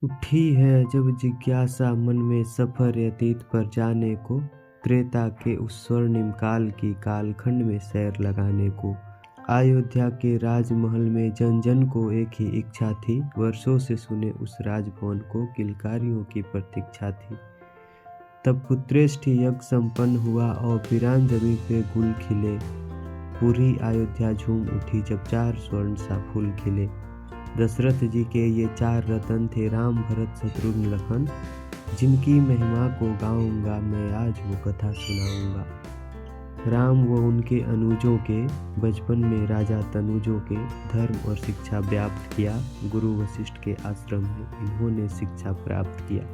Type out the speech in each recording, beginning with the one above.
उठी है जब जिज्ञासा मन में सफर अतीत पर जाने को, त्रेता के उस स्वर्णिम काल की कालखंड में सैर लगाने को। अयोध्या के राजमहल में जन जन को एक ही इच्छा थी, वर्षों से सुने उस राजभवन को किलकारियों की प्रतीक्षा थी। तब पुत्रेष्ठ यज्ञ संपन्न हुआ और वीरान जमी पे गुल खिले, पूरी अयोध्या झूम उठी जब 4 स्वर्ण सा फूल खिले। दशरथ जी के ये 4 रतन थे, राम भरत शत्रुघ्न लखन, जिनकी महिमा को गाऊंगा मैं आज वो कथा सुनाऊंगा। राम व उनके अनुजों के बचपन में राजा तनुजों के धर्म और शिक्षा व्याप्त किया, गुरु वशिष्ठ के आश्रम में इन्होंने शिक्षा प्राप्त किया।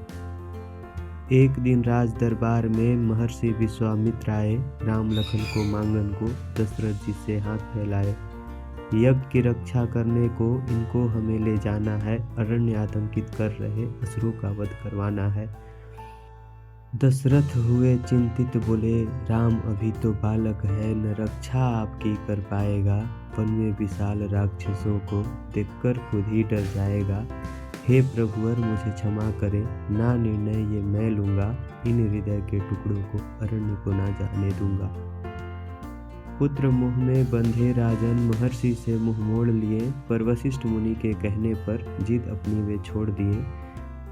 एक दिन राज दरबार में महर्षि विश्वामित्र आए, राम लखन को मांगन को दशरथ जी से हाथ फैलाए। यज्ञ की रक्षा करने को इनको हमें ले जाना है, अरण्य आतंकित कर रहे असुरों का वध करवाना है। दशरथ हुए चिंतित, बोले राम अभी तो बालक है, न रक्षा आपकी कर पाएगा। वन में विशाल राक्षसों को देखकर खुद ही डर जाएगा। हे प्रभुवर मुझे क्षमा करें, ना निर्णय ये मैं लूँगा, इन हृदय के टुकड़ों को अरण्य को ना जाने दूंगा। पुत्र मुँह में बंधे राजन महर्षि से मुँह मोड़ लिए, पर वशिष्ठ मुनि के कहने पर जिद अपनी वे छोड़ दिए।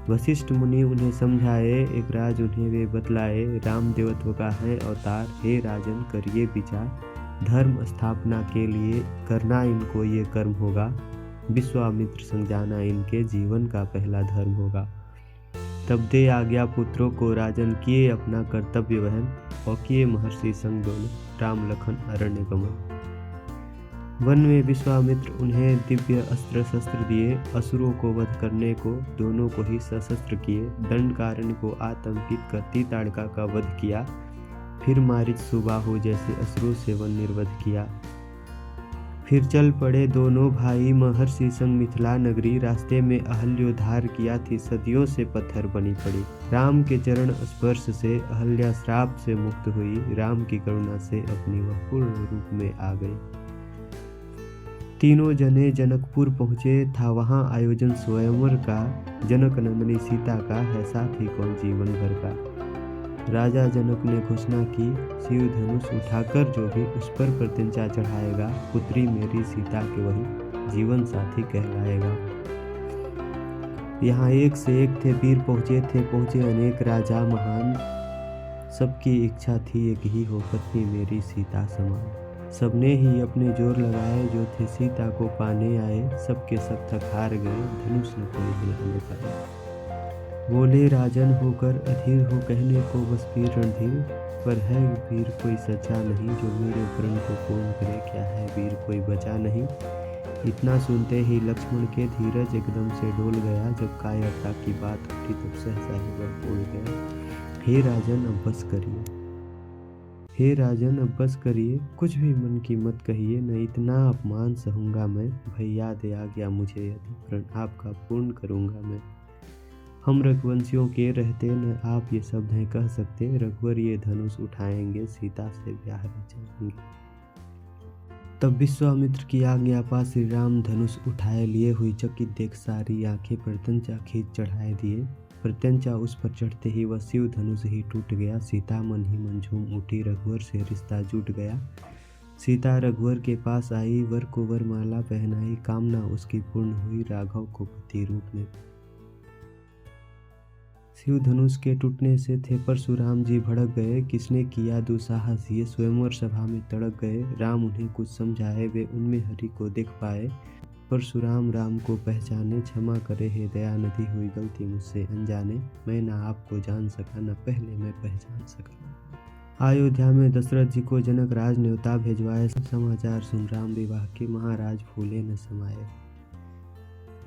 वशिष्ठ मुनि उन्हें समझाए, एक राज उन्हें वे बतलाए, राम देवत्व का है अवतार, हे राजन करिए विचार। धर्म स्थापना के लिए करना इनको ये कर्म होगा, विश्वामित्र संग जाना इनके जीवन का पहला धर्म होगा। तब दे आज्ञा पुत्रों को राजन, किए अपना कर्तव्य वहन, और किए महर्षि संग दोनों राम लखन अरण्य गमन। वन में विश्वामित्र उन्हें दिव्य अस्त्र शस्त्र दिए, असुरों को वध करने को दोनों को ही सशस्त्र किए। दंडकारण्य को आतंकित कर तीताड़िका का वध किया, फिर मारीच सुबाहु जैसे असुरों से वन निर्वध किया। फिर चल पड़े दोनों भाई महर्षि संग मिथिला नगरी, रास्ते में अहल्योद्धार किया थी सदियों से पत्थर बनी पड़ी। राम के चरण स्पर्श से अहल्या श्राप से मुक्त हुई, राम की करुणा से अपनी वह पूर्ण रूप में आ गई। तीनों जने जनकपुर पहुँचे, था वहाँ आयोजन स्वयंवर का, जनक नंदनी सीता का है साथ ही कौन जीवन भर का। राजा जनक ने घोषणा की, शिव धनुष उठाकर जो भी उस पर प्रत्यंचा चढ़ाएगा, पुत्री मेरी सीता के वही जीवन साथी कहलाएगा। यहाँ एक से एक थे वीर पहुँचे अनेक राजा महान, सबकी इच्छा थी एक ही हो पत्नी मेरी सीता समान। सबने ही अपने जोर लगाए, जो थे सीता को पाने आए, सबके सब थक हार गए, धनुष न कोई हिलाने पाए। बोले राजन होकर अधीर हो कहने को बस वीर रणधीर, पर है वीर कोई सच्चा नहीं, जो मेरे प्रण को पूर्ण करे, क्या है वीर कोई बचा नहीं। इतना सुनते ही लक्ष्मण के धीरज एकदम से डोल गया, जब कायरता की बात उठी तब सहसा ही वह बोल गया। हे राजन अब बस करिए, हे राजन अब बस करिए, कुछ भी मन की मत कहिए, न इतना अपमान सहूँगा मैं, भैया दे आ गया मुझे यदि प्रण आपका पूर्ण करूँगा मैं। हम रघुवंशियों के रहते न आप ये शब्द हैं कह सकते, रघुवर ये धनुष उठाएंगे, सीता से ब्याह रचाएंगे। तब विश्वामित्र की आज्ञा पा श्री राम धनुष उठाए लिए, हुई चकित देख सारी आंखें, प्रत्यंचा खींच चढ़ाए दिए। प्रत्यंचा उस पर चढ़ते ही वह शिव धनुष ही टूट गया, सीता मन ही मन झूम उठी, रघुवर से रिश्ता जुट गया। सीता रघुवर के पास आई, वर को वरमाला पहनाई, कामना उसकी पूर्ण हुई, राघव को पति रूप में। शिव धनुष के टूटने से थे परशुराम जी भड़क गए, किसने किया दुस्साहस ये स्वयंवर सभा में तड़क गए। राम उन्हें कुछ समझाए, वे उनमें हरि को देख पाए, परशुराम राम को पहचाने, क्षमा करे हे दयानिधि हुई गलती मुझसे अनजाने, मैं ना आपको जान सका न पहले मैं पहचान सका। अयोध्या में दशरथ जी को जनक राज न्योता भेजवाए, समाचार सुन राम विवाह के महाराज फूले न समाये।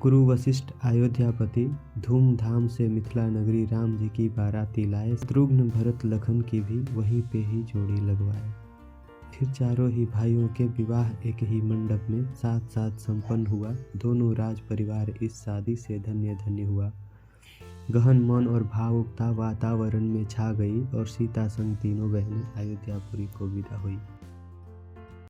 गुरु वशिष्ठ अयोध्यापति धूमधाम से मिथिला नगरी राम जी की बाराती लाए, शत्रुघ्न भरत लखन की भी वहीं पे ही जोड़ी लगवाए। फिर चारों ही भाइयों के विवाह एक ही मंडप में साथ साथ संपन्न हुआ, दोनों राज परिवार इस शादी से धन्य धन्य हुआ। गहन मन और भावुकता वातावरण में छा गई, और सीता संग तीनों बहनें अयोध्यापुरी को विदा हुई।